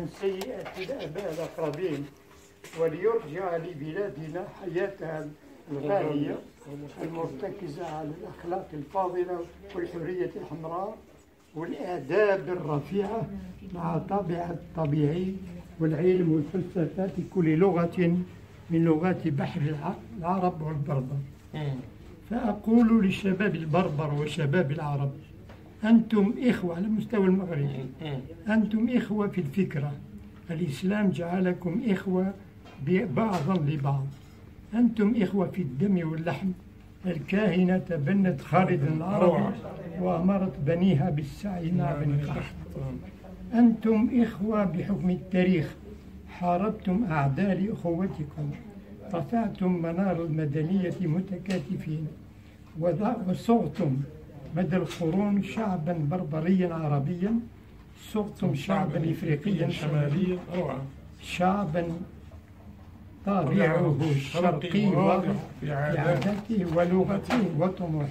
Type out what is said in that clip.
من سيئات الآباء الأقربين، وليرجع لبلادنا حياتها الغالية المرتكزة على الأخلاق الفاضلة والحرية الحمراء والآداب الرفيعة مع طابعها الطبيعي والعلم والفلسفة في كل لغة من لغات بحر العرب والبربر. فأقول للشباب البربر وشباب العرب: أنتم إخوة على مستوى المغرب، أنتم إخوة في الفكرة، الإسلام جعلكم إخوة بعضا لبعض، أنتم إخوة في الدم واللحم. الكاهنة تبنت خالد العربي وأمرت بنيها بالسعي مع بني قحط. أنتم إخوة بحكم التاريخ، حاربتم أعداء لأخوتكم، رفعتم منار المدنية متكاتفين، وصغتم مدى القرون شعبا بربريا عربيا، صغتم شعبا إفريقيا شماليا، شعبا طابعه الشرقي واضح في عاداته ولغته وطموحه.